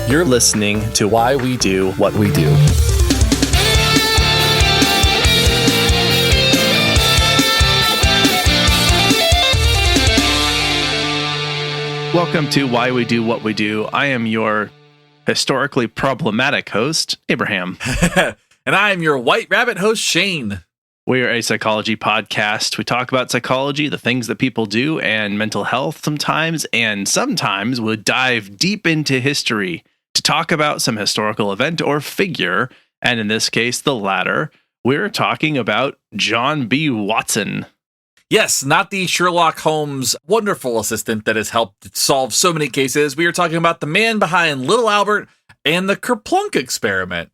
You're listening to Why We Do What We Do. Welcome to Why We Do What We Do. I am your historically problematic host, Abraham. And I am your white rabbit host, Shane. We are a psychology podcast. We talk about psychology, the things that people do, and mental health sometimes. And sometimes we'll dive deep into history to talk about some historical event or figure. And in this case, the latter. We're talking about John B. Watson. Yes, not the Sherlock Holmes wonderful assistant that has helped solve so many cases. We are talking about the man behind Little Albert and the Kerplunk experiment.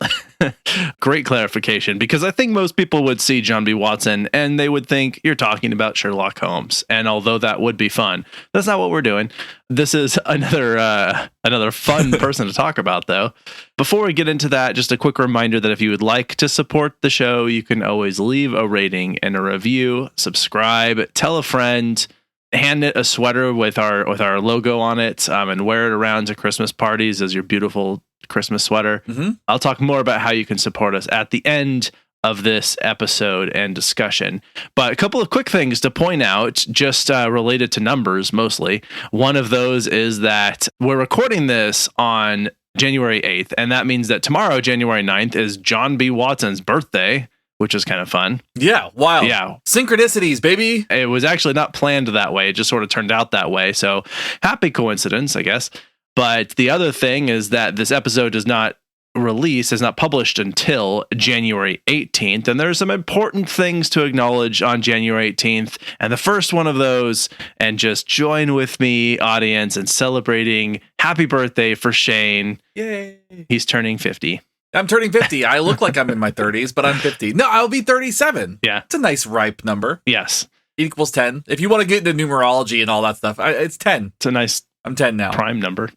Great clarification, because I think most people would see John B. Watson and they would think you're talking about Sherlock Holmes. And although that would be fun, that's not what we're doing. This is another fun person to talk about, though. Before we get into that, just a quick reminder that if you would like to support the show, you can always leave a rating and a review, subscribe, tell a friend, hand it a sweater with our logo on it, and wear it around to Christmas parties as your beautiful Christmas sweater. Mm-hmm. I'll talk more about how you can support us at the end of this episode and discussion. But a couple of quick things to point out, just related to numbers mostly. One of those is that we're recording this on January 8th, and that means that tomorrow, January 9th, is John B. Watson's birthday, which is kind of fun. Yeah, wild. Yeah. Synchronicities, baby. It was actually not planned that way. It just sort of turned out that way. So happy coincidence, I guess. But the other thing is that this episode is not published until January 18th. And there's some important things to acknowledge on January 18th. And the first one of those, and just join with me, audience, in celebrating happy birthday for Shane. Yay. He's turning 50. I'm turning 50. I look like I'm in my 30s, but I'm 50. No, I'll be 37. Yeah. It's a nice ripe number. Yes. It equals 10. If you want to get into numerology and all that stuff, it's 10. It's a nice I'm 10 now. prime number.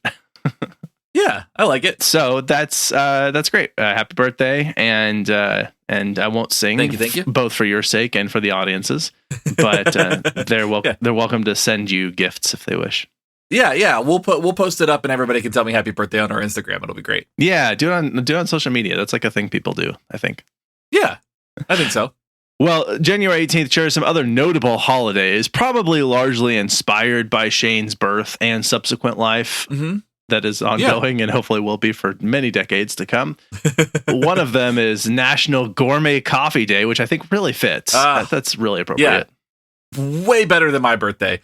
Yeah, I like it. So that's great. Happy birthday, and I won't sing. Thank you. Both for your sake and for the audiences. But they're welcome to send you gifts if they wish. Yeah. We'll post it up, and everybody can tell me happy birthday on our Instagram. It'll be great. Yeah, do it on social media. That's like a thing people do, I think. Yeah, I think so. Well, January 18th shares some other notable holidays, probably largely inspired by Shane's birth and subsequent life. Mm-hmm. That is ongoing and hopefully will be for many decades to come. One of them is National Gourmet Coffee Day, which I think really fits. That's really appropriate. Yeah, way better than my birthday.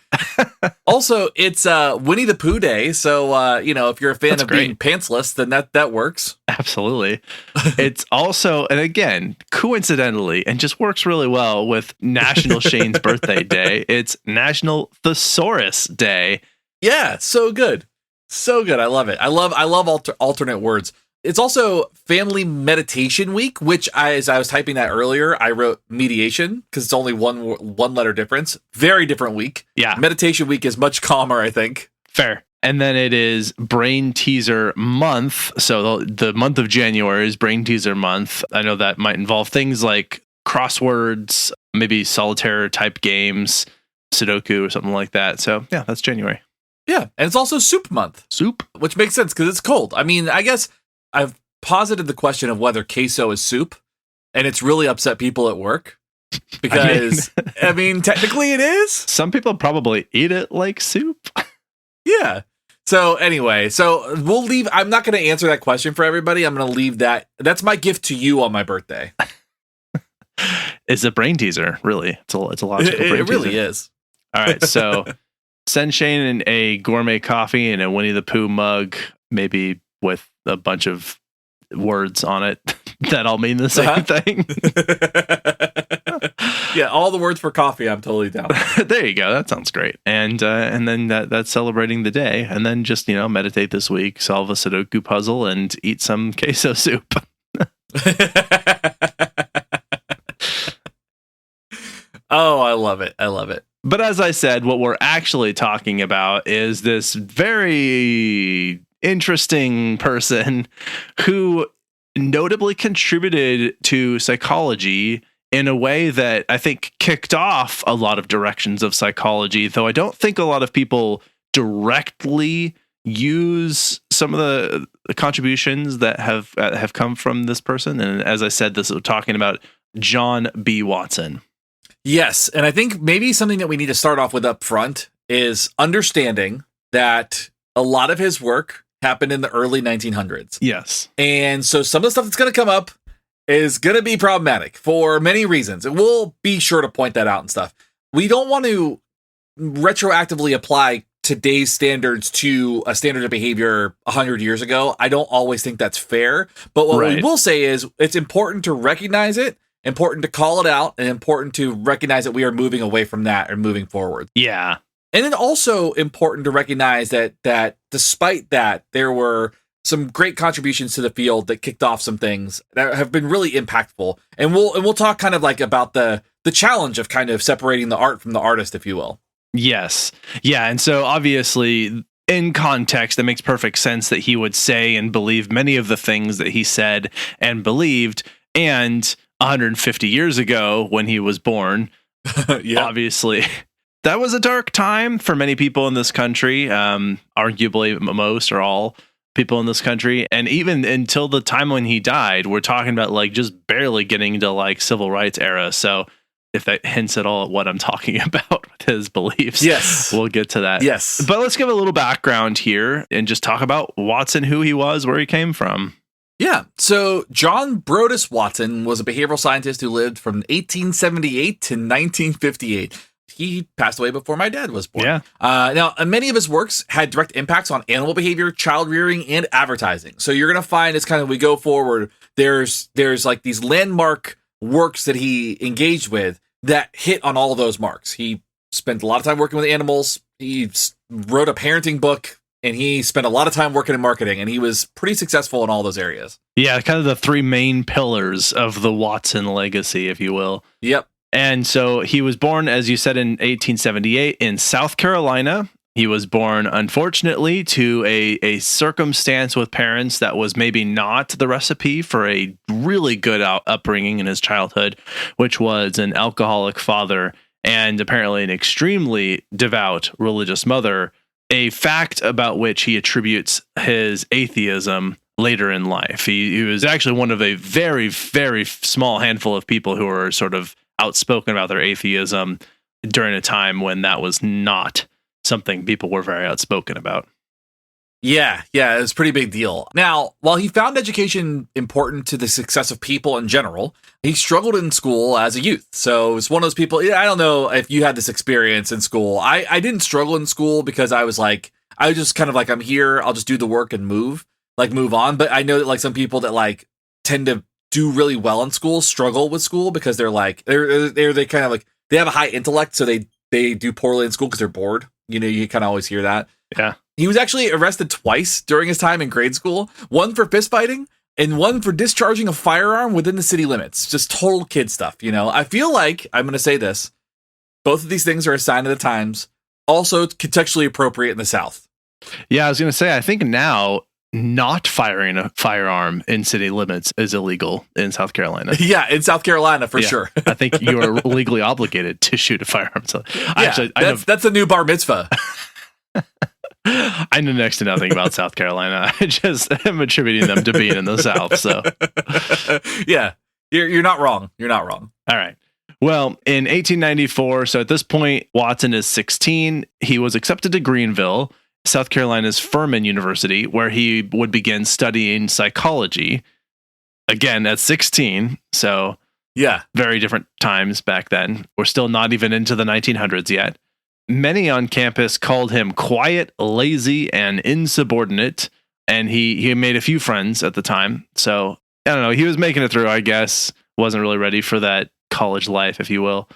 Also, it's Winnie the Pooh Day, so if you're a fan of being pantsless, then that works. Absolutely. It's also, and again, coincidentally, and just works really well with National Shane's birthday day, it's National Thesaurus Day. Yeah, so good. So good. I love it. I love alternate words. It's also Family Meditation Week, which as I was typing that earlier, I wrote mediation because it's only one letter difference. Very different week. Yeah. Meditation Week is much calmer, I think. Fair. And then it is Brain Teaser Month. So the month of January is Brain Teaser Month. I know that might involve things like crosswords, maybe solitaire type games, Sudoku or something like that. So yeah, that's January. Yeah, and it's also Soup Month. Soup? Which makes sense because it's cold. I mean, I guess I've posited the question of whether queso is soup, and it's really upset people at work because, I mean technically it is. Some people probably eat it like soup. Yeah. So anyway, we'll leave. I'm not going to answer that question for everybody. I'm going to leave that. That's my gift to you on my birthday. It's a brain teaser, really. It's a logical brain teaser. It really is. All right, so send Shane a gourmet coffee and a Winnie the Pooh mug, maybe with a bunch of words on it that all mean the same thing. Yeah, all the words for coffee, I'm totally down. There you go. That sounds great. And then that's celebrating the day. And then just, meditate this week, solve a Sudoku puzzle, and eat some queso soup. Oh, I love it. I love it. But as I said, what we're actually talking about is this very interesting person who notably contributed to psychology in a way that I think kicked off a lot of directions of psychology, though I don't think a lot of people directly use some of the contributions that have come from this person. And as I said, this is talking about John B. Watson. Yes, and I think maybe something that we need to start off with up front is understanding that a lot of his work happened in the early 1900s. Yes. And so some of the stuff that's going to come up is going to be problematic for many reasons. And we'll be sure to point that out and stuff. We don't want to retroactively apply today's standards to a standard of behavior 100 years ago. I don't always think that's fair. But what we will say is it's important to recognize it, important to call it out, and important to recognize that we are moving away from that and moving forward. Yeah. And then also important to recognize that despite that, there were some great contributions to the field that kicked off some things that have been really impactful. And we'll talk kind of like about the challenge of kind of separating the art from the artist, if you will. Yes. Yeah. And so obviously in context, it makes perfect sense that he would say and believe many of the things that he said and believed. And 150 years ago when he was born, obviously that was a dark time for many people in this country, arguably most or all people in this country. And even until the time when he died, we're talking about like just barely getting into like civil rights era. So if that hints at all at what I'm talking about with his beliefs, yes, we'll get to that. Yes. But let's give a little background here and just talk about Watson, who he was, where he came from. Yeah. So John Broadus Watson was a behavioral scientist who lived from 1878 to 1958. He passed away before my dad was born. Yeah. Now, many of his works had direct impacts on animal behavior, child rearing, and advertising. So you're going to find as kind of we go forward, there's like these landmark works that he engaged with that hit on all of those marks. He spent a lot of time working with animals. He wrote a parenting book, and he spent a lot of time working in marketing, and he was pretty successful in all those areas. Yeah, kind of the three main pillars of the Watson legacy, if you will. Yep. And so he was born, as you said, in 1878 in South Carolina. He was born, unfortunately, to a circumstance with parents that was maybe not the recipe for a really good upbringing in his childhood, which was an alcoholic father and apparently an extremely devout religious mother, a fact about which he attributes his atheism later in life. He was actually one of a very, very small handful of people who were sort of outspoken about their atheism during a time when that was not something people were very outspoken about. Yeah, it was a pretty big deal. Now, while he found education important to the success of people in general, he struggled in school as a youth. So it's one of those people, I don't know if you had this experience in school. I didn't struggle in school because I was just kind of like, I'm here, I'll just do the work and move on. But I know that like some people that like tend to do really well in school struggle with school because they're like, they kind of like, they have a high intellect. So they do poorly in school because they're bored. You know, you kind of always hear that. Yeah. He was actually arrested twice during his time in grade school, one for fist fighting and one for discharging a firearm within the city limits. Just total kid stuff, you know. I feel like, I'm going to say this, both of these things are a sign of the times, also contextually appropriate in the South. Yeah, I was going to say, I think now not firing a firearm in city limits is illegal in South Carolina. Yeah, in South Carolina, for sure. I think you are legally obligated to shoot a firearm. So that's a new bar mitzvah. I know next to nothing about South Carolina. I just am attributing them to being in the South. So, yeah, you're not wrong. You're not wrong. All right. Well, in 1894, so at this point, Watson is 16. He was accepted to Greenville, South Carolina's Furman University, where he would begin studying psychology. Again, at 16. So, yeah, very different times back then. We're still not even into the 1900s yet. Many on campus called him quiet, lazy, and insubordinate, and he made a few friends at the time. So, I don't know, he was making it through, I guess. Wasn't really ready for that college life, if you will.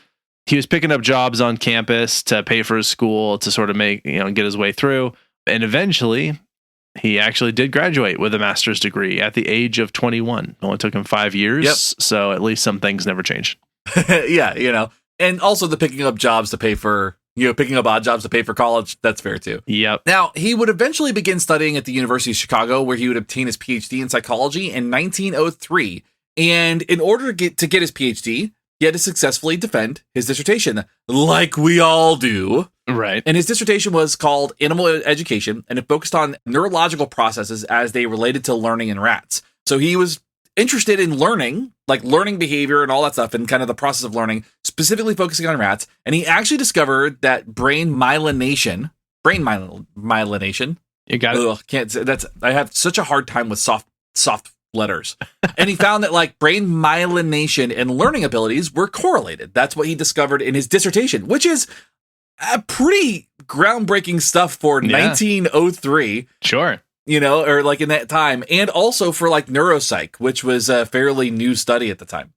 He was picking up jobs on campus to pay for his school, to sort of get his way through. And eventually, he actually did graduate with a master's degree at the age of 21. It only took him 5 years, So at least some things never changed. Yeah, and also the picking up jobs to pay for... picking up odd jobs to pay for college, that's fair too. Yep. Now, he would eventually begin studying at the University of Chicago, where he would obtain his PhD in psychology in 1903. And in order to get his PhD, he had to successfully defend his dissertation, like we all do. Right. And his dissertation was called Animal Education, and it focused on neurological processes as they related to learning in rats. So he was interested in learning, like learning behavior and all that stuff, and kind of the process of learning, specifically focusing on rats. And he actually discovered that brain myelination. You got it. Ugh, can't say that's. I have such a hard time with soft letters. And he found that like brain myelination and learning abilities were correlated. That's what he discovered in his dissertation, which is a pretty groundbreaking stuff for 1903. Sure. Or like in that time, and also for like neuropsych, which was a fairly new study at the time.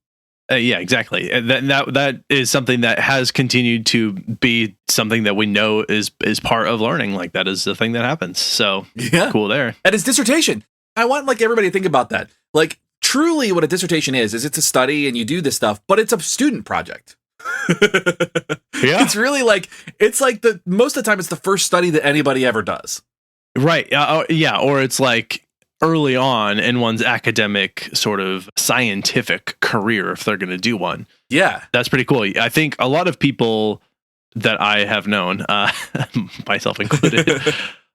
Yeah, exactly. And that is something that has continued to be something that we know is part of learning. Like that is the thing that happens. So cool there. And his dissertation, I want like everybody to think about that. Like truly what a dissertation is it's a study and you do this stuff, but it's a student project. Yeah. It's really like, it's like most of the time it's the first study that anybody ever does. Right. Yeah. Or it's like early on in one's academic sort of scientific career, if they're going to do one. Yeah. That's pretty cool. I think a lot of people that I have known, myself included,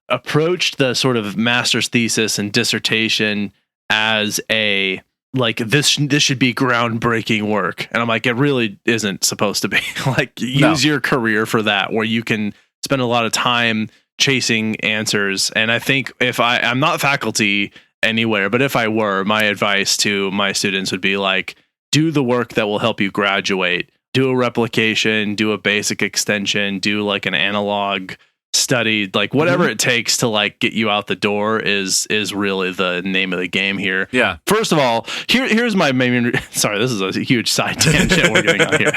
approached the sort of master's thesis and dissertation as a, like, this should be groundbreaking work. And I'm like, it really isn't supposed to be. Like, use your career for that, where you can spend a lot of time chasing answers. And I think if I'm not faculty anywhere, but if I were, my advice to my students would be like, do the work that will help you graduate. Do a replication, do a basic extension, do like an analog study, like whatever it takes to like get you out the door is really the name of the game here. Yeah. First of all, here's my main. Sorry, this is a huge side tangent we're getting on here,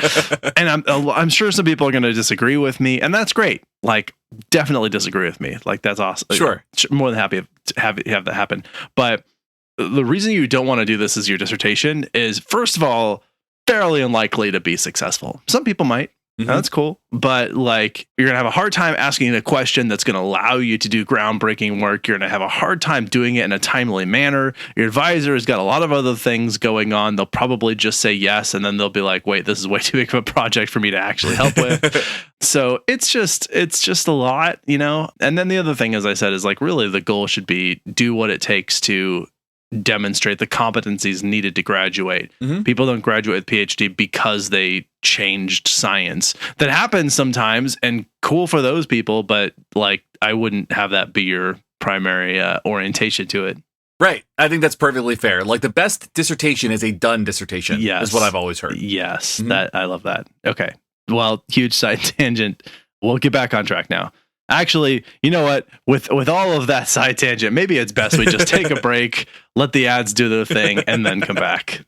and I'm sure some people are going to disagree with me, and that's great. Like, definitely disagree with me. Like, that's awesome. Sure, more than happy to have that happen. But the reason you don't want to do this as your dissertation is, first of all, fairly unlikely to be successful. Some people might. That's cool. But like, you're going to have a hard time asking a question that's going to allow you to do groundbreaking work. You're going to have a hard time doing it in a timely manner. Your advisor has got a lot of other things going on. They'll probably just say yes. And then they'll be like, wait, this is way too big of a project for me to actually help with. So it's just a lot, you know? And then the other thing, as I said, is like, really the goal should be do what it takes to demonstrate the competencies needed to graduate. People don't graduate with PhD because they changed science. That happens sometimes, and cool for those people, but like, I wouldn't have that be your primary orientation to it. Right. I think that's perfectly fair. Like, the best dissertation is a done dissertation. Yes. Is what I've always heard. Yes. That I love that. Okay. Well, huge side tangent. We'll get back on track now. Actually, you know what? With all of that side tangent, maybe it's best we just take a break, let the ads do their thing, and then come back.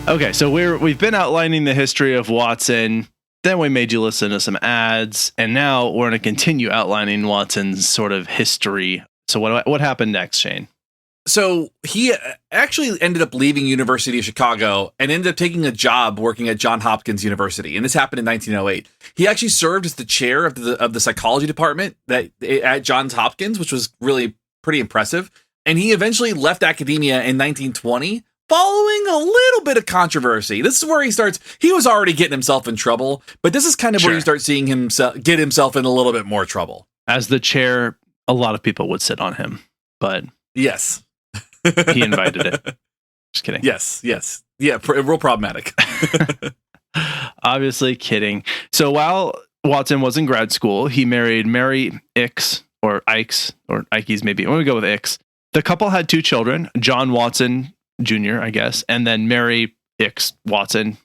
Okay, so we've been outlining the history of Watson. Then we made you listen to some ads, and now we're going to continue outlining Watson's sort of history. So what happened next, Shane? So he actually ended up leaving University of Chicago and ended up taking a job working at Johns Hopkins University. And this happened in 1908. He actually served as the chair of the psychology department at Johns Hopkins, which was really pretty impressive. And he eventually left academia in 1920, following a little bit of controversy. This is where he was already getting himself in trouble, but this is kind of where you start seeing him get himself in a little bit more trouble. As the chair, a lot of people would sit on him, but yes. He invited it. Just kidding. Yes. Yeah, real problematic. Obviously kidding. So while Watson was in grad school, he married Mary Ikes, or Ikes, or Ikes maybe. I'm going to go with Ikes. The couple had 2 children, John Watson Jr., I guess, and then Mary Ikes Watson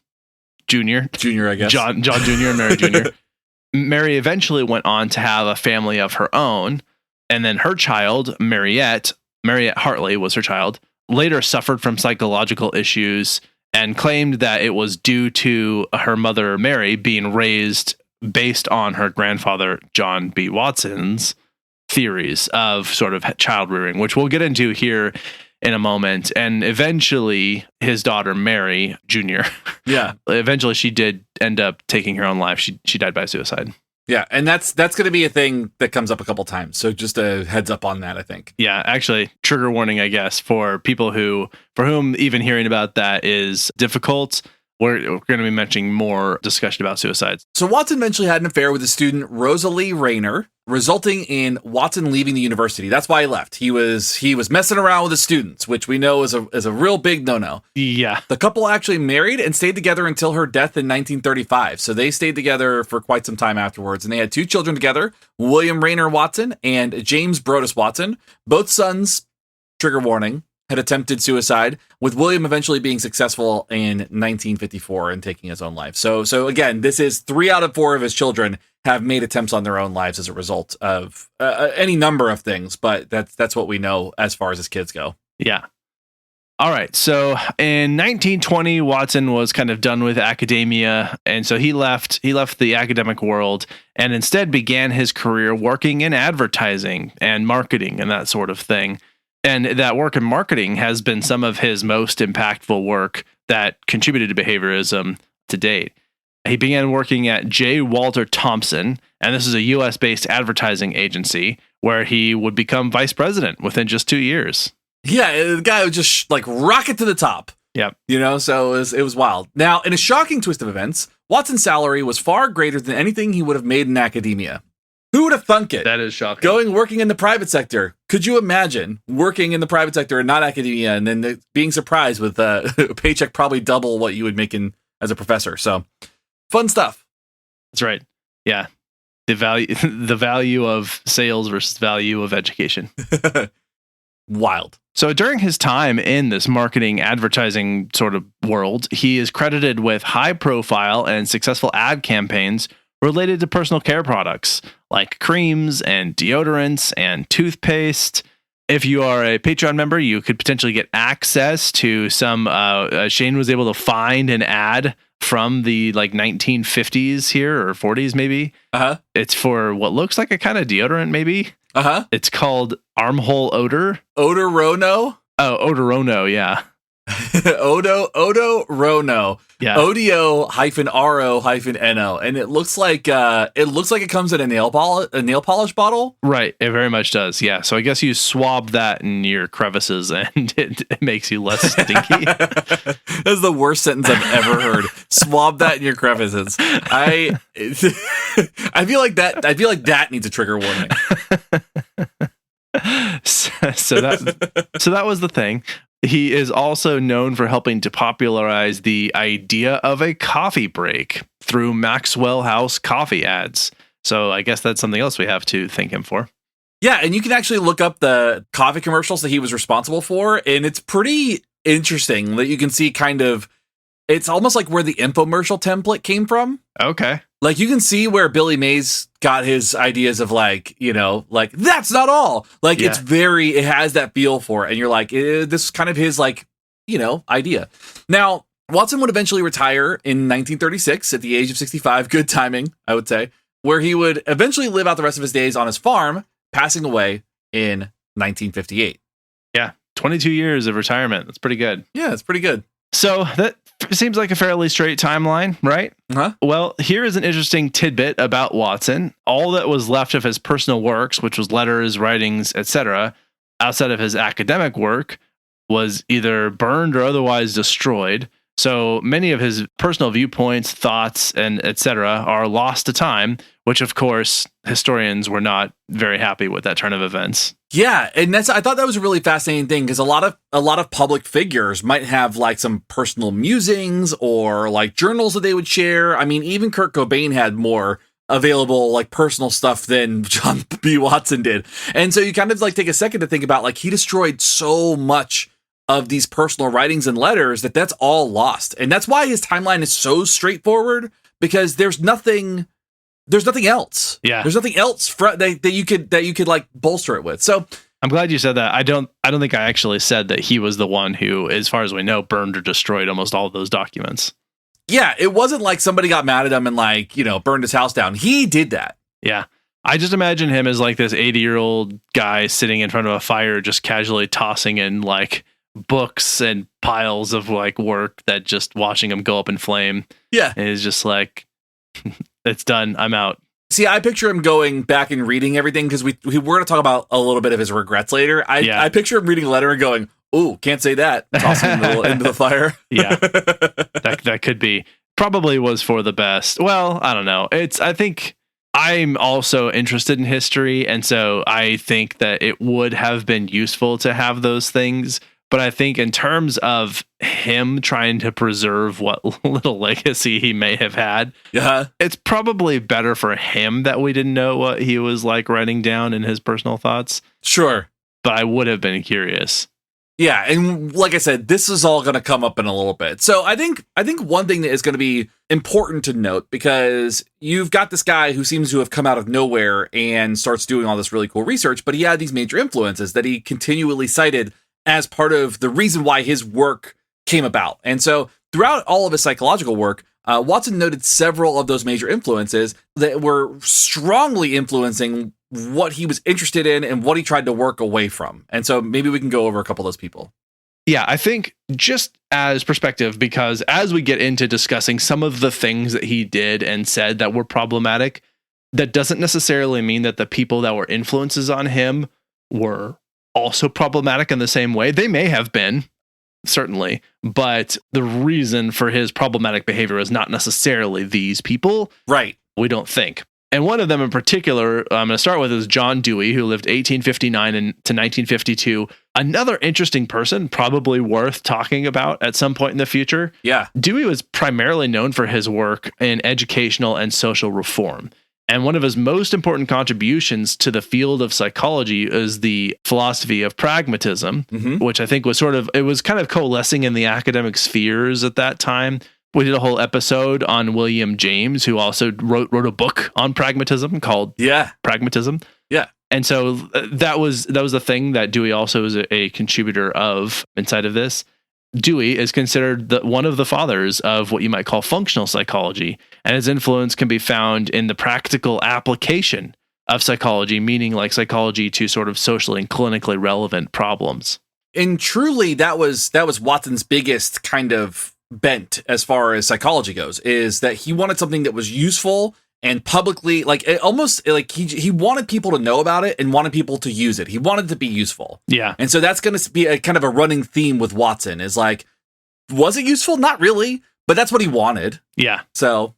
Jr. Jr., I guess. John Jr. and Mary Jr. Mary eventually went on to have a family of her own, and then her child, Mariette Hartley was her child, later suffered from psychological issues and claimed that it was due to her mother, Mary, being raised based on her grandfather, John B. Watson's theories of sort of child rearing, which we'll get into here in a moment. And eventually his daughter, Mary Jr. Yeah. Eventually she did end up taking her own life. She died by suicide. Yeah, and that's going to be a thing that comes up a couple times. So just a heads up on that, I think. Yeah, actually, trigger warning, I guess, for people for whom even hearing about that is difficult. We're going to be mentioning more discussion about suicides. So Watson eventually had an affair with the student Rosalie Rayner, resulting in Watson leaving the university. That's why he left. He was messing around with the students, which we know is a real big no-no. Yeah. The couple actually married and stayed together until her death in 1935. So they stayed together for quite some time afterwards, and they had 2 children together, William Rayner Watson and James Broadus Watson. Both sons, trigger warning, had attempted suicide, with William eventually being successful in 1954 and taking his own life. So again, this is 3 out of 4 of his children have made attempts on their own lives as a result of any number of things, but that's what we know as far as his kids go. Yeah. All right. So in 1920, Watson was kind of done with academia, and so he left the academic world and instead began his career working in advertising and marketing and that sort of thing. And that work in marketing has been some of his most impactful work that contributed to behaviorism to date. He began working at J. Walter Thompson, and this is a U.S.-based advertising agency where he would become vice president within just 2 years. Yeah, the guy would just rocket to the top. Yep. So it was wild. Now, in a shocking twist of events, Watson's salary was far greater than anything he would have made in academia. Who would have thunk it? That is shocking. Working in the private sector. Could you imagine working in the private sector and not academia, and then being surprised with a paycheck probably double what you would make as a professor? So, fun stuff. That's right. Yeah. The value of sales versus value of education. Wild. So during his time in this marketing advertising sort of world, he is credited with high profile and successful ad campaigns related to personal care products like creams and deodorants and toothpaste. If you are a Patreon member, you could potentially get access to some, Shane was able to find an ad from the 1950s here or 40s maybe. Uh-huh. It's for what looks like a kind of deodorant maybe. Uh-huh. It's called Armhole Odor. Odorono? Oh, Odorono, yeah. Odorono. Yeah. Odio-RO-NO. And it looks like it comes in a nail polish bottle. Right. It very much does. Yeah. So I guess you swab that in your crevices and it makes you less stinky. That's the worst sentence I've ever heard. Swab that in your crevices. I feel like that needs a trigger warning. So that was the thing. He is also known for helping to popularize the idea of a coffee break through Maxwell House coffee ads. So I guess that's something else we have to thank him for. Yeah, and you can actually look up the coffee commercials that he was responsible for, and it's pretty interesting that you can see it's almost like where the infomercial template came from. Okay. Like you can see where Billy Mays got his ideas of that's not all. Yeah. It has that feel for it. And you're like, this is kind of his idea. Now, Watson would eventually retire in 1936 at the age of 65. Good timing, I would say, where he would eventually live out the rest of his days on his farm, passing away in 1958. Yeah. 22 years of retirement. That's pretty good. Yeah, it's pretty good. So that seems like a fairly straight timeline, right? Uh-huh. Well, here is an interesting tidbit about Watson. All that was left of his personal works, which was letters, writings, etc., outside of his academic work, was either burned or otherwise destroyed. So many of his personal viewpoints, thoughts, and etc. are lost to time, which of course historians were not very happy with that turn of events. Yeah, and I thought that was a really fascinating thing because a lot of public figures might have some personal musings or journals that they would share. I mean, even Kurt Cobain had more available personal stuff than John B. Watson did. And so you kind of take a second to think about he destroyed so much of these personal writings and letters that's all lost. And that's why his timeline is so straightforward, because there's nothing else. Yeah. There's nothing else that you could bolster it with. So I'm glad you said that. I don't think I actually said that he was the one who, as far as we know, burned or destroyed almost all of those documents. Yeah, it wasn't like somebody got mad at him and burned his house down. He did that. Yeah. I just imagine him as this 80-year-old guy sitting in front of a fire, just casually tossing in books and piles of work that just watching him go up in flame. Yeah. And he's just it's done. I'm out. See, I picture him going back and reading everything because we're going to talk about a little bit of his regrets later. I picture him reading a letter and going, "Ooh, can't say that." Tossing into the fire. Yeah, that could be. Probably was for the best. Well, I don't know. I think I'm also interested in history, and so I think that it would have been useful to have those things. But I think in terms of him trying to preserve what little legacy he may have had, it's probably better for him that we didn't know what he was like writing down in his personal thoughts. Sure. But I would have been curious. Yeah, and like I said, this is all going to come up in a little bit. So I think one thing that is going to be important to note, because you've got this guy who seems to have come out of nowhere and starts doing all this really cool research, but he had these major influences that he continually cited as part of the reason why his work came about. And so throughout all of his psychological work, Watson noted several of those major influences that were strongly influencing what he was interested in and what he tried to work away from. And so maybe we can go over a couple of those people. Yeah, I think just as perspective, because as we get into discussing some of the things that he did and said that were problematic, that doesn't necessarily mean that the people that were influences on him were also problematic in the same way. They may have been, certainly, but the reason for his problematic behavior is not necessarily these people. Right. We don't think. And one of them in particular, I'm going to start with, is John Dewey, who lived 1859 to 1952. Another interesting person, probably worth talking about at some point in the future. Yeah. Dewey was primarily known for his work in educational and social reform. And one of his most important contributions to the field of psychology is the philosophy of pragmatism, which I think was it was kind of coalescing in the academic spheres at that time. We did a whole episode on William James, who also wrote a book on pragmatism called Pragmatism. Yeah. And so that was the thing that Dewey also is a contributor of inside of this. Dewey is considered one of the fathers of what you might call functional psychology, and his influence can be found in the practical application of psychology, meaning like psychology to sort of socially and clinically relevant problems. And truly, that was Watson's biggest kind of bent as far as psychology goes, is that he wanted something that was useful and publicly, he wanted people to know about it and wanted people to use it. He wanted it to be useful. Yeah. And so that's going to be a kind of a running theme with Watson, is like, was it useful? Not really, but that's what he wanted. Yeah. So,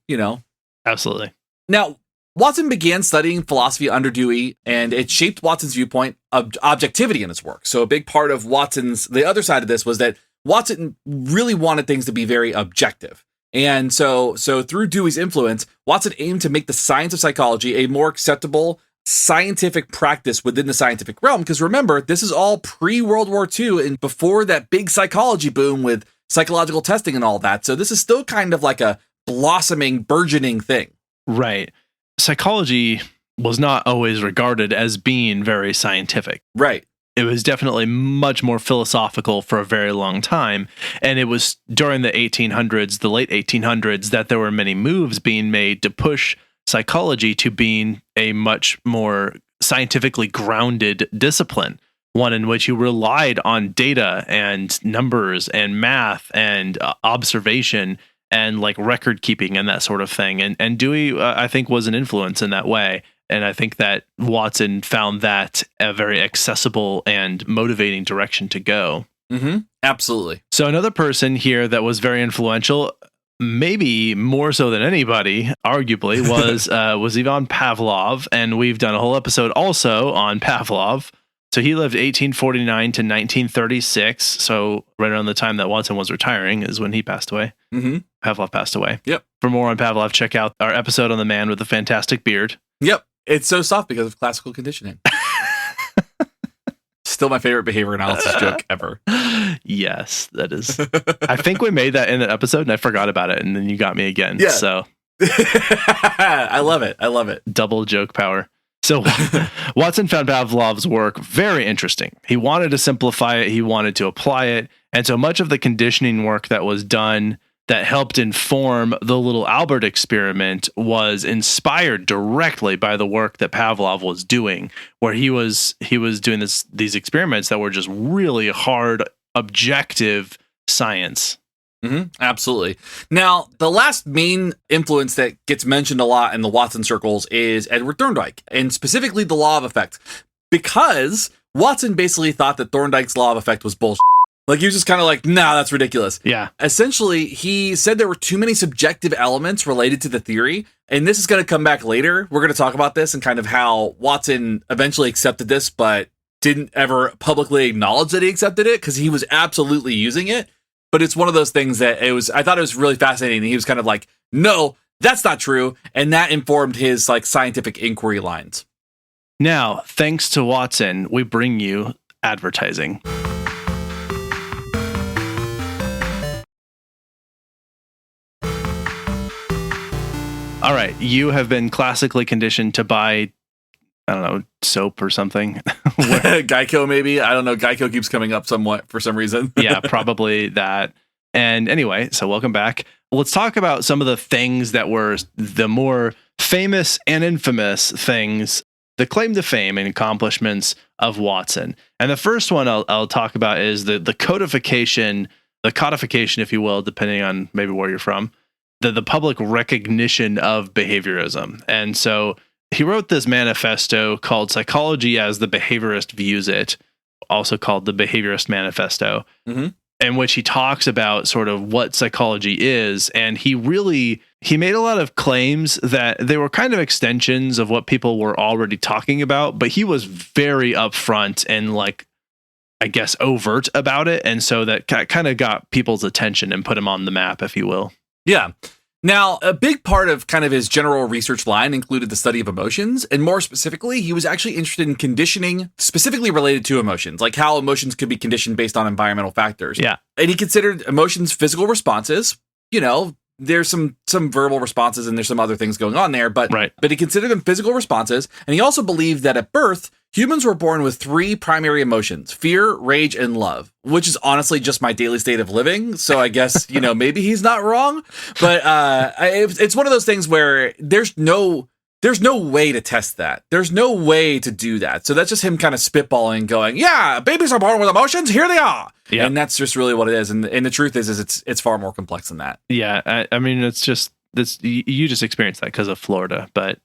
Absolutely. Now, Watson began studying philosophy under Dewey, and it shaped Watson's viewpoint of objectivity in his work. So a big part of the other side of this was that Watson really wanted things to be very objective. And so through Dewey's influence, Watson aimed to make the science of psychology a more acceptable scientific practice within the scientific realm. Because remember, this is all pre-World War II and before that big psychology boom with psychological testing and all that. So this is still kind of like a blossoming, burgeoning thing. Right. Psychology was not always regarded as being very scientific. Right. It was definitely much more philosophical for a very long time. And it was during the 1800s, the late 1800s, that there were many moves being made to push psychology to being a much more scientifically grounded discipline, one in which you relied on data and numbers and math and observation and like record keeping and that sort of thing. And Dewey, I think, was an influence in that way. And I think that Watson found that a very accessible and motivating direction to go. Mm-hmm. Absolutely. So another person here that was very influential, maybe more so than anybody, arguably, was Ivan Pavlov. And we've done a whole episode also on Pavlov. So he lived 1849 to 1936. So right around the time that Watson was retiring is when he passed away. Mm-hmm. Pavlov passed away. Yep. For more on Pavlov, check out our episode on the man with the fantastic beard. Yep. It's so soft because of classical conditioning. Still my favorite behavior analysis joke ever. Yes, that is. I think we made that in an episode and I forgot about it. And then you got me again. Yeah. So I love it. I love it. Double joke power. So Watson found Pavlov's work very interesting. He wanted to simplify it. He wanted to apply it. And so much of the conditioning work that was done that helped inform the little Albert experiment was inspired directly by the work that Pavlov was doing, where he was doing these experiments that were just really hard, objective science. Absolutely. Now, the last main influence that gets mentioned a lot in the Watson circles is Edward Thorndike, and specifically the law of effect, because Watson basically thought that Thorndike's law of effect was bullshit. Like, he was just kind of like, nah, that's ridiculous. Yeah. Essentially, he said there were too many subjective elements related to the theory, and this is going to come back later. We're going to talk about this and kind of how Watson eventually accepted this, but didn't ever publicly acknowledge that he accepted it, because he was absolutely using it. But it's one of those things that I thought it was really fascinating. He was kind of like, no, that's not true. And that informed his like scientific inquiry lines. Now, thanks to Watson, we bring you advertising. All right, you have been classically conditioned to buy, I don't know, soap or something. Geico, maybe. I don't know. Geico keeps coming up somewhat for some reason. Yeah, probably that. And anyway, so welcome back. Let's talk about some of the things that were the more famous and infamous things, the claim to fame and accomplishments of Watson. And the first one I'll talk about is the codification, if you will, depending on maybe where you're from, the public recognition of behaviorism. And so he wrote this manifesto called Psychology as the Behaviorist Views It, also called the Behaviorist Manifesto, in which he talks about sort of what psychology is. And he made a lot of claims that they were kind of extensions of what people were already talking about, but he was very upfront and like, I guess, overt about it. And so that kind of got people's attention and put him on the map, if you will. Yeah. Now, a big part of kind of his general research line included the study of emotions, and more specifically, he was actually interested in conditioning specifically related to emotions, like how emotions could be conditioned based on environmental factors. Yeah. And he considered emotions physical responses. You know, there's some verbal responses and there's some other things going on there, but he considered them physical responses, and he also believed that at birth, humans were born with three primary emotions: fear, rage, and love, which is honestly just my daily state of living. So I guess, maybe he's not wrong, but it's one of those things where there's no way to test that. There's no way to do that. So that's just him kind of spitballing, going, yeah, babies are born with emotions. Here they are. Yep. And that's just really what it is. And the truth is it's far more complex than that. Yeah. I mean, it's just this, you just experienced that because of Florida, but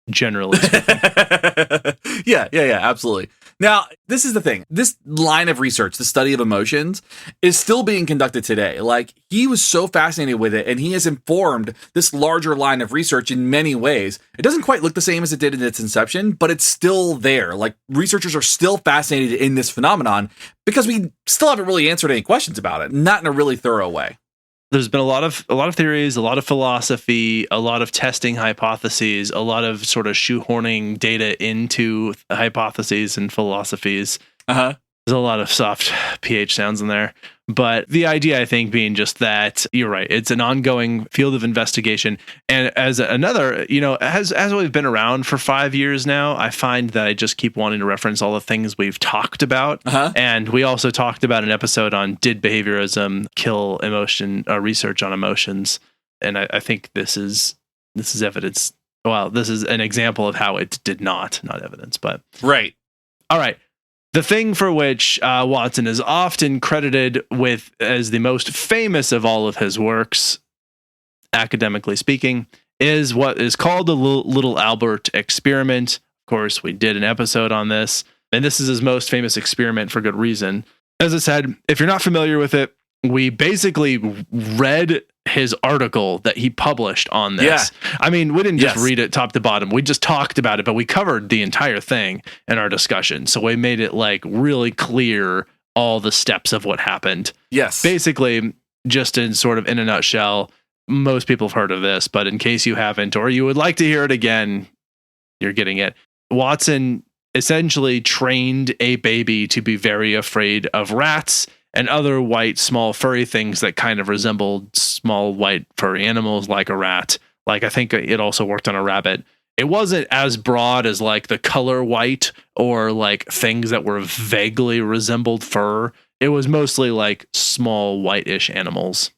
generally speaking. Yeah, absolutely. Now, this is the thing. This line of research, the study of emotions, is still being conducted today. Like, he was so fascinated with it, and he has informed this larger line of research in many ways. It doesn't quite look the same as it did in its inception, but it's still there. Like, researchers are still fascinated in this phenomenon because we still haven't really answered any questions about it, not in a really thorough way. There's been a lot of theories, a lot of philosophy, a lot of testing hypotheses, a lot of sort of shoehorning data into hypotheses and philosophies. There's a lot of soft PH sounds in there. But the idea, I think, being just that, you're right, it's an ongoing field of investigation. And as another, as we've been around for 5 years now, I find that I just keep wanting to reference all the things we've talked about. And we also talked about an episode on did behaviorism kill emotion, research on emotions. And I think this is evidence. Well, this is an example of how it did not evidence, but. Right. All right. The thing for which Watson is often credited with as the most famous of all of his works, academically speaking, is what is called the Little Albert experiment. Of course, we did an episode on this, and this is his most famous experiment for good reason. As I said, if you're not familiar with it, we basically read his article that he published on this. Yeah. I mean, we didn't just read it top to bottom. We just talked about it, but we covered the entire thing in our discussion. So we made it like really clear all the steps of what happened. Yes. Basically, just in a nutshell, most people have heard of this, but in case you haven't, or you would like to hear it again, you're getting it. Watson essentially trained a baby to be very afraid of rats and other white, small, furry things that kind of resembled small, white, furry animals like a rat. Like, I think it also worked on a rabbit. It wasn't as broad as like the color white or like things that were vaguely resembled fur. It was mostly like small, whitish animals.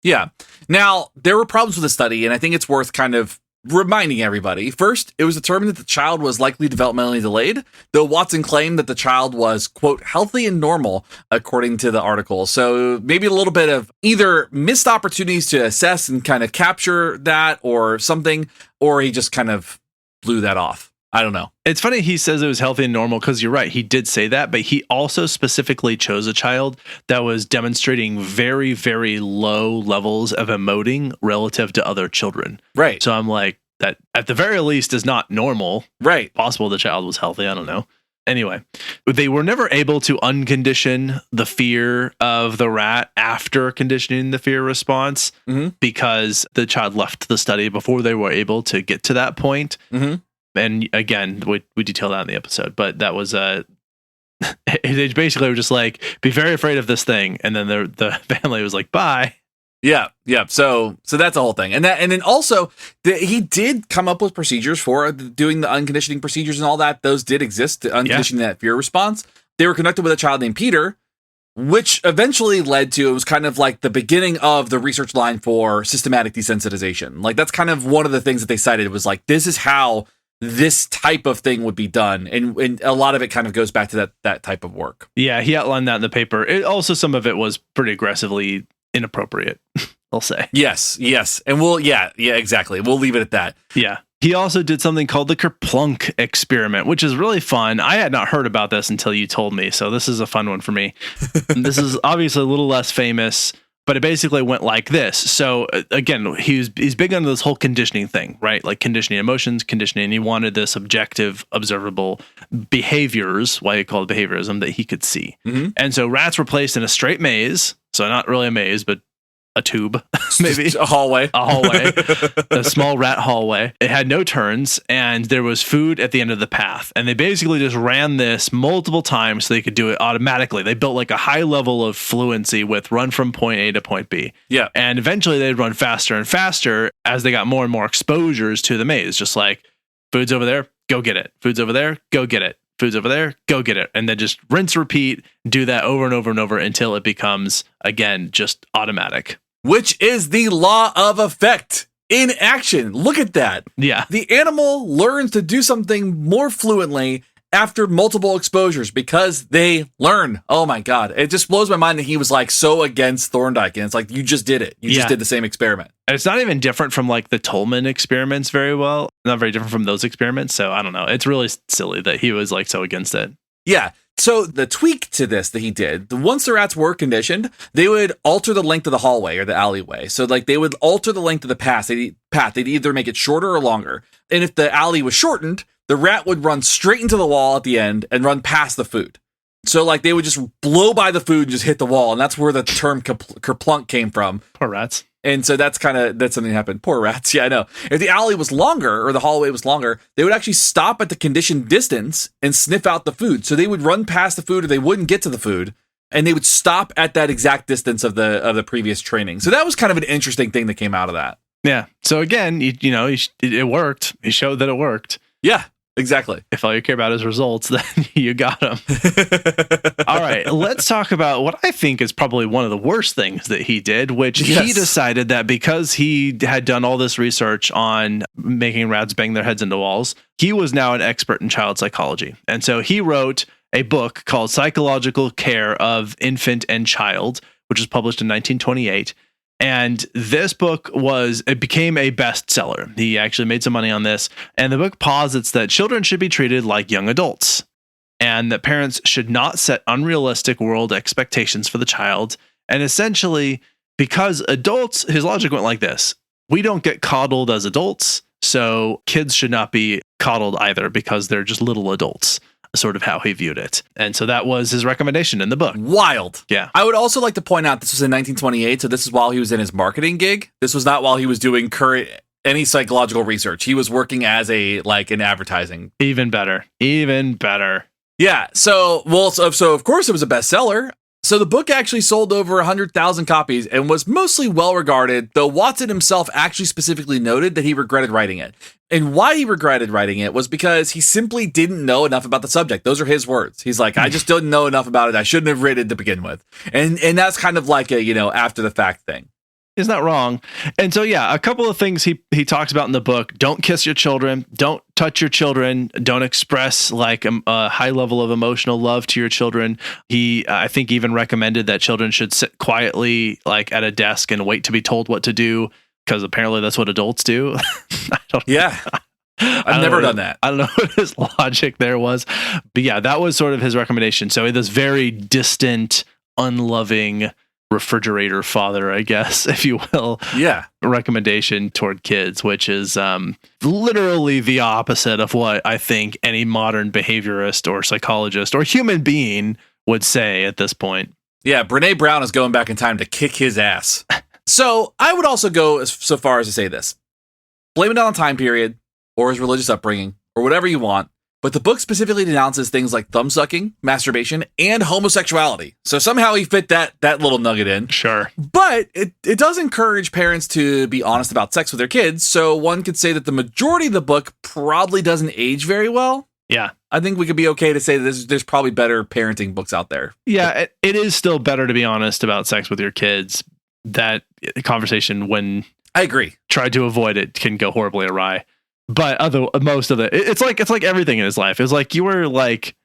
Yeah. Now, there were problems with the study, and I think it's worth kind of reminding everybody, first, it was determined that the child was likely developmentally delayed, though Watson claimed that the child was, quote, healthy and normal, according to the article. So maybe a little bit of either missed opportunities to assess and kind of capture that or something, or he just kind of blew that off. I don't know. It's funny he says it was healthy and normal because you're right. He did say that, but he also specifically chose a child that was demonstrating very, very low levels of emoting relative to other children. Right. So I'm like, that at the very least is not normal. Right. Possible the child was healthy. I don't know. Anyway, they were never able to uncondition the fear of the rat after conditioning the fear response because the child left the study before they were able to get to that point. And again, we detail that in the episode, but that was they basically were just like, be very afraid of this thing, and then the family was like, bye. Yeah. So that's the whole thing, and then also he did come up with procedures for doing the unconditioning procedures and all that. Those did exist to uncondition that fear response. They were conducted with a child named Peter, which eventually led to, it was kind of like the beginning of the research line for systematic desensitization. Like that's kind of one of the things that they cited. It was like, this is how this type of thing would be done. And a lot of it kind of goes back to that type of work. Yeah, he outlined that in the paper. Also, some of it was pretty aggressively inappropriate, I'll say. Yes. And exactly. We'll leave it at that. Yeah. He also did something called the Kerplunk experiment, which is really fun. I had not heard about this until you told me, so this is a fun one for me. This is obviously a little less famous, but it basically went like this. So again, he's big on this whole conditioning thing, right? Like conditioning emotions, conditioning. He wanted this objective, observable behaviors, why he called it behaviorism, that he could see. And so rats were placed in a straight maze. So not really a maze, but a tube, maybe a hallway, a small rat hallway. It had no turns, and there was food at the end of the path. And they basically just ran this multiple times so they could do it automatically. They built like a high level of fluency with run from point A to point B. Yeah. And eventually they'd run faster and faster as they got more and more exposures to the maze. Just like, food's over there, go get it. Food's over there, go get it. Food's over there, go get it. And then just rinse, repeat, do that over and over and over until it becomes, again, just automatic. Which is the law of effect in action. Look at that. Yeah. The animal learns to do something more fluently after multiple exposures because they learn. Oh my God. It just blows my mind that he was like so against Thorndike. And it's like, you just did it. You just did the same experiment. And it's not even different from like the Tolman experiments very well. Not very different from those experiments. So I don't know. It's really silly that he was like so against it. Yeah. So the tweak to this that he did, once the rats were conditioned, they would alter the length of the hallway or the alleyway. So like they would alter the length of the path. They'd either make it shorter or longer. And if the alley was shortened, the rat would run straight into the wall at the end and run past the food. So like they would just blow by the food and just hit the wall. And that's where the term kerplunk came from. Poor rats. And so that's something that happened. Poor rats. Yeah, I know. If the alley was longer or the hallway was longer, they would actually stop at the conditioned distance and sniff out the food. So they would run past the food or they wouldn't get to the food, and they would stop at that exact distance of the previous training. So that was kind of an interesting thing that came out of that. Yeah. So again, it worked. He showed that it worked. Yeah. Exactly. If all you care about is results, then you got them. All right, let's talk about what I think is probably one of the worst things that he did, which he decided that because he had done all this research on making rats bang their heads into walls, he was now an expert in child psychology. And so he wrote a book called Psychological Care of Infant and Child, which was published in 1928. And this book became a bestseller. He actually made some money on this. And the book posits that children should be treated like young adults and that parents should not set unrealistic world expectations for the child. And essentially, because adults, his logic went like this: we don't get coddled as adults, so kids should not be coddled either because they're just little adults. Sort of how he viewed it. And so that was his recommendation in the book. Wild. Yeah. I would also like to point out this was in 1928, so this is while he was in his marketing gig. This was not while he was doing any psychological research. He was working as an advertising. Even better. Yeah. So of course it was a bestseller. So the book actually sold over 100,000 copies and was mostly well regarded, though Watson himself actually specifically noted that he regretted writing it. And why he regretted writing it was because he simply didn't know enough about the subject. Those are his words. He's like, I just didn't know enough about it. I shouldn't have written it to begin with. And that's kind of like a, after the fact thing. He's not wrong. And so, yeah, a couple of things he talks about in the book. Don't kiss your children. Don't touch your children. Don't express like a high level of emotional love to your children. He, I think, even recommended that children should sit quietly like at a desk and wait to be told what to do, because apparently that's what adults do. Yeah. I've never done that. I don't know what his logic there was. But yeah, that was sort of his recommendation. So this very distant, unloving refrigerator father, I guess, if you will, recommendation toward kids, which is literally the opposite of what I think any modern behaviorist or psychologist or human being would say at this point. Yeah, Brene Brown is going back in time to kick his ass. So I would also go so far as to say this. Blame it on a time period or his religious upbringing or whatever you want. But the book specifically denounces things like thumb-sucking, masturbation, and homosexuality. So somehow he fit that little nugget in. Sure. But it does encourage parents to be honest about sex with their kids. So one could say that the majority of the book probably doesn't age very well. Yeah. I think we could be okay to say that there's probably better parenting books out there. Yeah, it is still better to be honest about sex with your kids. That conversation, when I agree, tried to avoid it, can go horribly awry. But most of it's like everything in his life. It's like you were like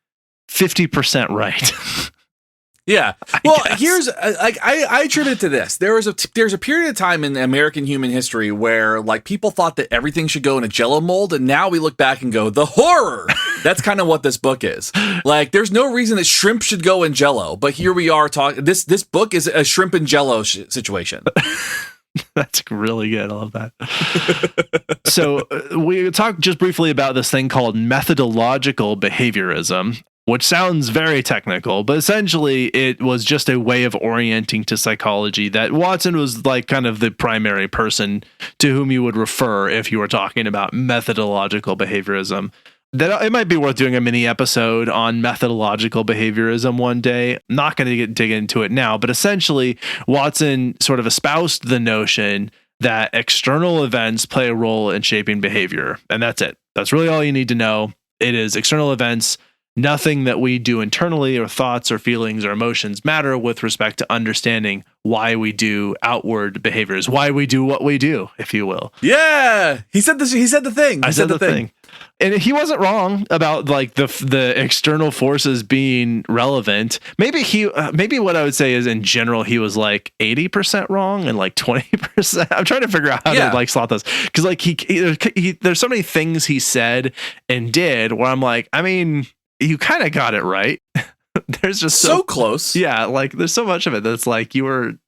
50% right. Yeah. Well, here's like I attribute it to this. There's a period of time in American human history where like people thought that everything should go in a Jell-O mold, and now we look back and go, the horror. That's kind of what this book is. Like, there's no reason that shrimp should go in Jell-O, but here we are talking. This book is a shrimp and Jell-O situation. That's really good. I love that. So we talked just briefly about this thing called methodological behaviorism, which sounds very technical, but essentially it was just a way of orienting to psychology that Watson was like kind of the primary person to whom you would refer if you were talking about methodological behaviorism. That it might be worth doing a mini episode on methodological behaviorism one day. Not going to dig into it now, but essentially Watson sort of espoused the notion that external events play a role in shaping behavior. And that's it. That's really all you need to know. It is external events. Nothing that we do internally or thoughts or feelings or emotions matter with respect to understanding why we do outward behaviors, why we do what we do, if you will. Yeah. He said this. He said the thing. I said the thing. And he wasn't wrong about like the external forces being relevant. Maybe what I would say is in general, he was like 80% wrong and like 20%. I'm trying to figure out how to like slot this. Cause like there's so many things he said and did where I'm like, I mean, you kind of got it right. There's just so close. Yeah. Like there's so much of it that's like you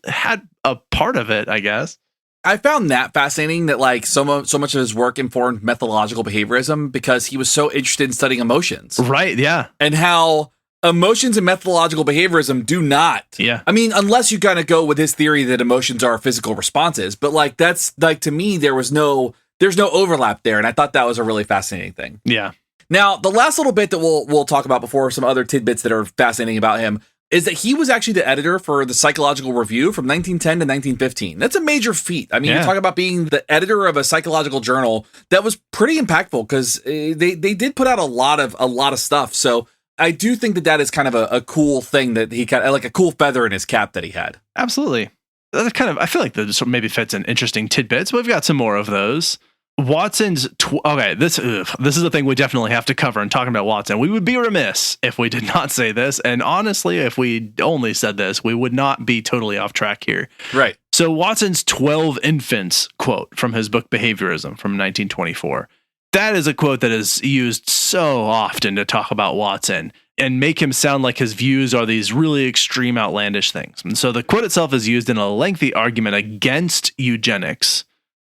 had a part of it, I guess. I found that fascinating that like so much of his work informed methodological behaviorism because he was so interested in studying emotions. Right. Yeah. And how emotions and methodological behaviorism do not. Yeah. I mean, unless you kind of go with his theory that emotions are physical responses, but like that's like to me there's no overlap there, and I thought that was a really fascinating thing. Yeah. Now, the last little bit that we'll talk about before some other tidbits that are fascinating about him is that he was actually the editor for the Psychological Review from 1910 to 1915. That's a major feat. I mean, you're talking about being the editor of a psychological journal that was pretty impactful because they did put out a lot of stuff. So I do think that is kind of a cool thing that he kind of like a cool feather in his cap that he had. Absolutely. That kind of, I feel like that maybe fits in interesting tidbits. We've got some more of those. Watson's this is a thing we definitely have to cover in talking about Watson. We would be remiss if we did not say this, and honestly, if we only said this, we would not be totally off track here. Right. So Watson's 12 infants quote from his book Behaviorism from 1924. That is a quote that is used so often to talk about Watson and make him sound like his views are these really extreme, outlandish things. And so the quote itself is used in a lengthy argument against eugenics.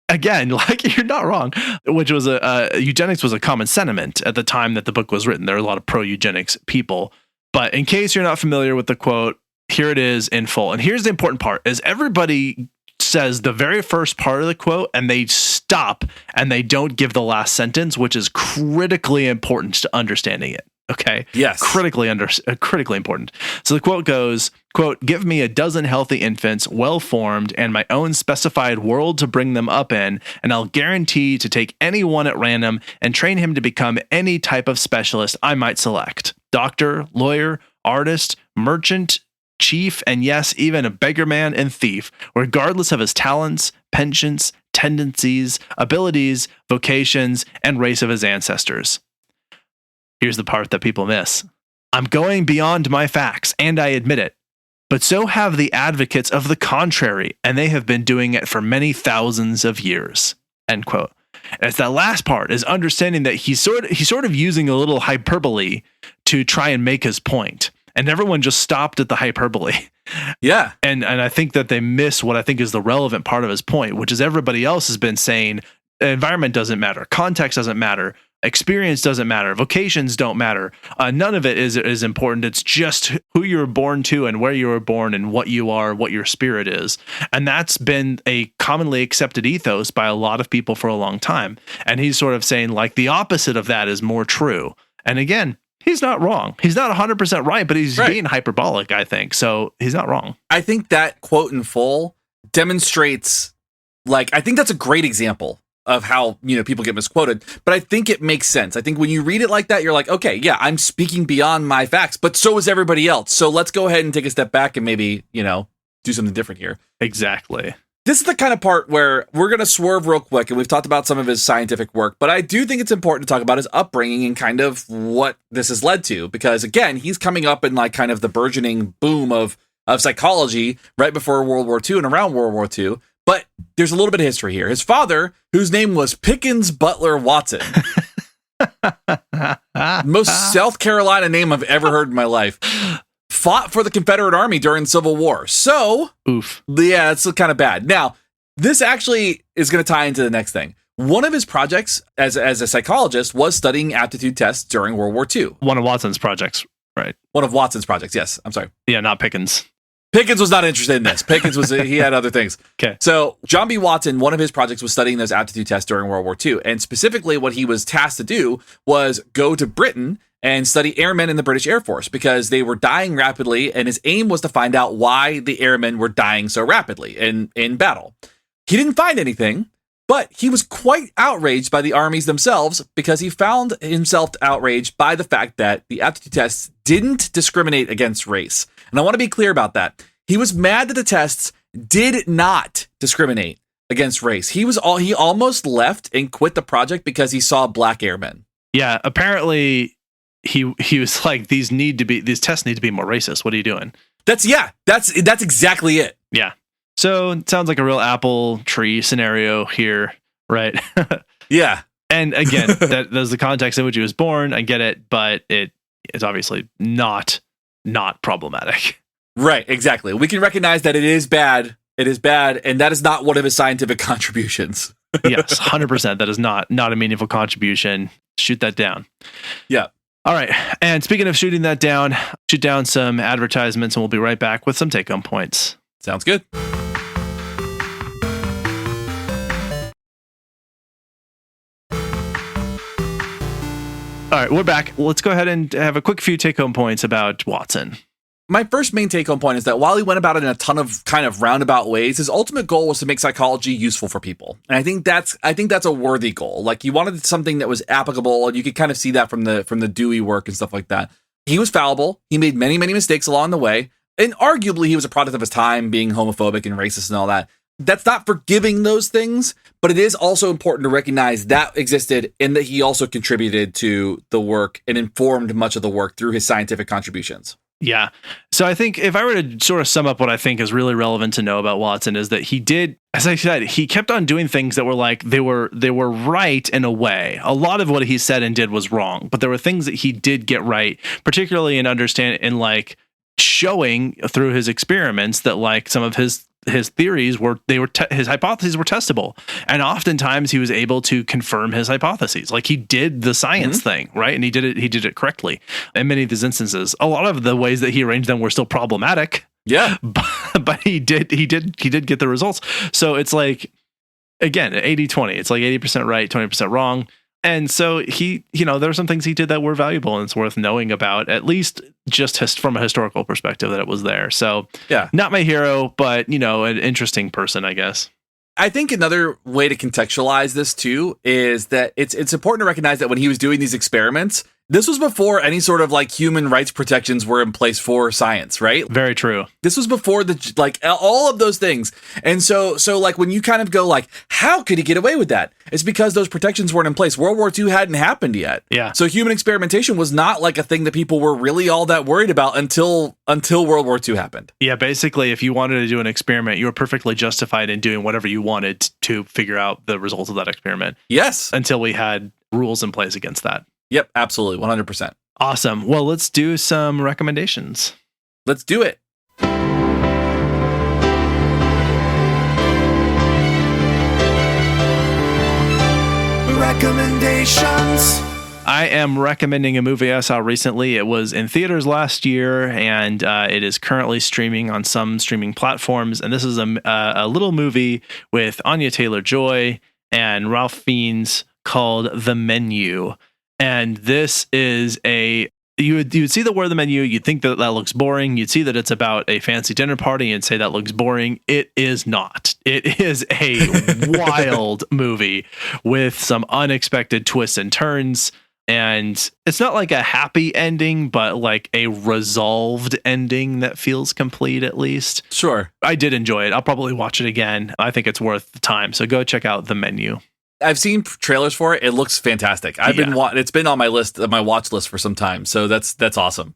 Again, like you're not wrong, which was eugenics was a common sentiment at the time that the book was written. There are a lot of pro-eugenics people. But in case you're not familiar with the quote, here it is in full. And here's the important part is everybody says the very first part of the quote and they stop and they don't give the last sentence, which is critically important to understanding it. Okay. Yes. Critically important. So the quote goes, quote, "Give me a dozen healthy infants, well-formed, and my own specified world to bring them up in, and I'll guarantee to take any one at random and train him to become any type of specialist I might select. Doctor, lawyer, artist, merchant, chief, and yes, even a beggarman and thief, regardless of his talents, penchants, tendencies, abilities, vocations, and race of his ancestors. Here's the part that people miss. I'm going beyond my facts, and I admit it. But so have the advocates of the contrary, and they have been doing it for many thousands of years. End quote. And it's that last part, is understanding that he's sort of using a little hyperbole to try and make his point. And everyone just stopped at the hyperbole. Yeah. And I think that they miss what I think is the relevant part of his point, which is everybody else has been saying environment doesn't matter, context doesn't matter, experience doesn't matter, vocations don't matter. None of it is important. It's just who you were born to and where you were born and what you are, what your spirit is. And that's been a commonly accepted ethos by a lot of people for a long time. And he's sort of saying like the opposite of that is more true. And again, he's not wrong. He's not 100% right, but he's being hyperbolic, I think. So he's not wrong. I think that quote in full demonstrates, I think that's a great example of how, people get misquoted, but I think it makes sense. I think when you read it like that, you're like, okay, yeah, I'm speaking beyond my facts, but so is everybody else. So let's go ahead and take a step back and maybe, do something different here. Exactly. This is the kind of part where we're going to swerve real quick, and we've talked about some of his scientific work, but I do think it's important to talk about his upbringing and kind of what this has led to, because again, he's coming up in kind of the burgeoning boom of psychology right before World War II and around World War II. But there's a little bit of history here. His father, whose name was Pickens Butler Watson, most South Carolina name I've ever heard in my life, fought for the Confederate Army during the Civil War. So, oof. Yeah, it's kind of bad. Now, this actually is going to tie into the next thing. One of his projects as a psychologist was studying aptitude tests during World War II. One of Watson's projects, right? One of Watson's projects, yes. I'm sorry. Yeah, not Pickens. Pickens was not interested in this. Pickens he had other things. Okay. So John B. Watson, one of his projects was studying those aptitude tests during World War II. And specifically what he was tasked to do was go to Britain and study airmen in the British Air Force because they were dying rapidly. And his aim was to find out why the airmen were dying so rapidly in battle. He didn't find anything, but he was quite outraged by the armies themselves because he found himself outraged by the fact that the aptitude tests didn't discriminate against race. And I want to be clear about that. He was mad that the tests did not discriminate against race. He almost left and quit the project because he saw black airmen. Yeah, apparently he was like, these tests need to be more racist. What are you doing? That's exactly it. Yeah. So it sounds like a real apple tree scenario here, right? Yeah. And again, that's the context in which he was born. I get it, but it is obviously not problematic. Right, exactly. We can recognize that it is bad. It is bad, and that is not one of his scientific contributions. Yes, 100%. That is not a meaningful contribution. Shoot that down. Yeah. All right. And speaking of shooting that down, shoot down some advertisements, and we'll be right back with some take-home points. Sounds good. All right, we're back. Let's go ahead and have a quick few take-home points about Watson. My first main take-home point is that while he went about it in a ton of kind of roundabout ways, his ultimate goal was to make psychology useful for people. And I think that's a worthy goal. Like, he wanted something that was applicable, and you could kind of see that from the Dewey work and stuff like that. He was fallible. He made many, many mistakes along the way. And arguably, he was a product of his time, being homophobic and racist and all that. That's not forgiving those things, but it is also important to recognize that existed and that he also contributed to the work and informed much of the work through his scientific contributions. Yeah. So I think if I were to sort of sum up what I think is really relevant to know about Watson is that he did, as I said, he kept on doing things that were like, they were right in a way. A lot of what he said and did was wrong, but there were things that he did get right, particularly in understanding and like showing through his experiments that like some of his theories his hypotheses were testable, and oftentimes he was able to confirm his hypotheses. Like, he did the science thing, right? And he did it correctly. In many of these instances, a lot of the ways that he arranged them were still problematic. Yeah, but he did get the results. So it's like, again, 80-20. It's like 80% right, 20% wrong. And so he, there were some things he did that were valuable and it's worth knowing about, at least just from a historical perspective, that it was there. So yeah, not my hero, but, an interesting person, I guess. I think another way to contextualize this too is that it's important to recognize that when he was doing these experiments, This was before any sort of like human rights protections were in place for science, right? Very true. This was before the like all of those things. And so like when you kind of go like, how could he get away with that? It's because those protections weren't in place. World War II hadn't happened yet. Yeah. So human experimentation was not like a thing that people were really all that worried about until World War II happened. Yeah, basically, if you wanted to do an experiment, you were perfectly justified in doing whatever you wanted to figure out the results of that experiment. Yes. Until we had rules in place against that. Yep, absolutely. 100%. Awesome. Well, let's do some recommendations. Let's do it. Recommendations. I am recommending a movie I saw recently. It was in theaters last year, and it is currently streaming on some streaming platforms. And this is a little movie with Anya Taylor-Joy and Ralph Fiennes called The Menu. And this is you would see the word The Menu, you'd think that looks boring. You'd see that it's about a fancy dinner party and say that looks boring. It is not. It is a wild movie with some unexpected twists and turns. And it's not like a happy ending, but like a resolved ending that feels complete, at least. Sure. I did enjoy it. I'll probably watch it again. I think it's worth the time. So go check out The Menu. I've seen trailers for it. It looks fantastic. It's been on my list, my watch list for some time. So that's awesome.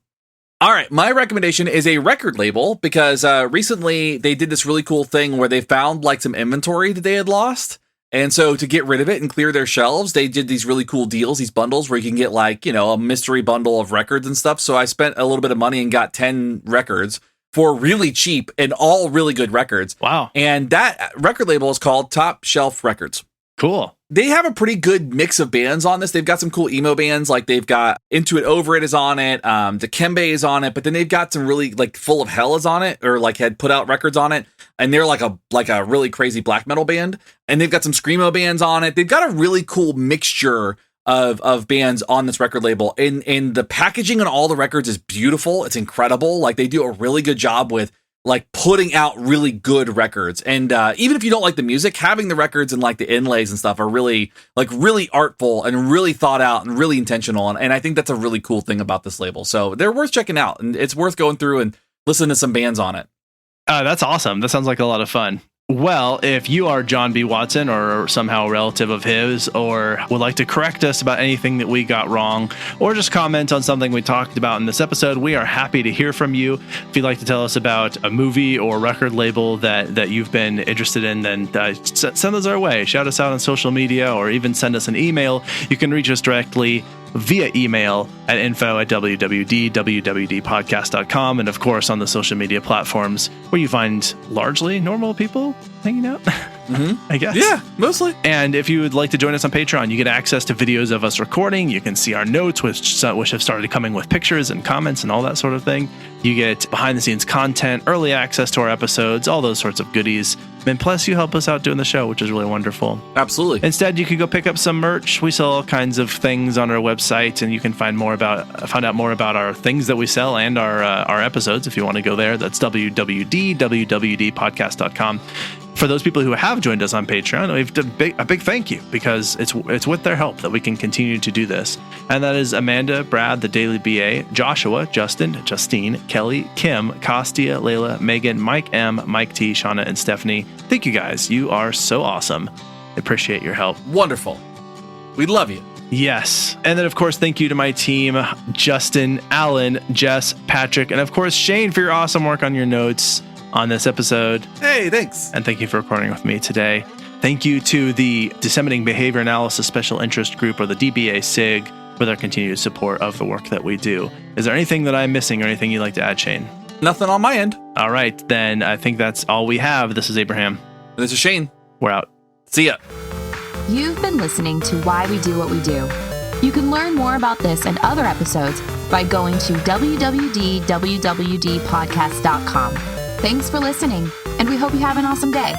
All right. My recommendation is a record label because recently they did this really cool thing where they found like some inventory that they had lost. And so to get rid of it and clear their shelves, they did these really cool deals, these bundles where you can get like, a mystery bundle of records and stuff. So I spent a little bit of money and got 10 records for really cheap and all really good records. Wow. And that record label is called Top Shelf Records. Cool. They have a pretty good mix of bands on this. They've got some cool emo bands, like they've got Into It Over It is on it, Dikembe is on it, but then they've got some really like Full of Hell is on it, or like had put out records on it, and they're like a really crazy black metal band, and they've got some screamo bands on it. They've got a really cool mixture of bands on this record label, and the packaging on all the records is beautiful. It's incredible. Like they do a really good job with like putting out really good records. And even if you don't like the music, having the records and like the inlays and stuff are really artful and really thought out and really intentional. And I think that's a really cool thing about this label. So they're worth checking out, and it's worth going through and listening to some bands on it. That's awesome. That sounds like a lot of fun. Well, if you are John B. Watson or somehow a relative of his, or would like to correct us about anything that we got wrong, or just comment on something we talked about in this episode, we are happy to hear from you. If you'd like to tell us about a movie or record label that you've been interested in, then send us our way. Shout us out on social media, or even send us an email. You can reach us directly via email at info@wwd.podcast.com, and of course on the social media platforms where you find largely normal people hanging out. I guess. Yeah, mostly. And if you would like to join us on Patreon, you get access to videos of us recording. You can see our notes, which have started coming with pictures and comments and all that sort of thing. You get behind the scenes content, early access to our episodes, all those sorts of goodies. And plus you help us out doing the show, which is really wonderful. Absolutely. Instead, you could go pick up some merch. We sell all kinds of things on our website, and you can find out more about our things that we sell and our episodes if you want to go there. That's www.podcast.com. For those people who have joined us on Patreon, we've done a big thank you, because it's with their help that we can continue to do this. And that is Amanda, Brad, the Daily BA, Joshua, Justin, Justine, Kelly, Kim, Kostia, Layla, Megan, Mike M, Mike T, Shauna, and Stephanie. Thank you guys. You are so awesome. I appreciate your help. Wonderful. We love you. Yes. And then, of course, thank you to my team, Justin, Alan, Jess, Patrick, and of course, Shane, for your awesome work on your notes on this episode. Hey, thanks. And thank you for recording with me today. Thank you to the Disseminating Behavior Analysis Special Interest Group, or the DBA SIG, for their continued support of the work that we do. Is there anything that I'm missing or anything you'd like to add, Shane? Nothing on my end. All right, then I think that's all we have. This is Abraham. And this is Shane. We're out. See ya. You've been listening to Why We Do What We Do. You can learn more about this and other episodes by going to www.wwdpodcast.com. Thanks for listening, and we hope you have an awesome day.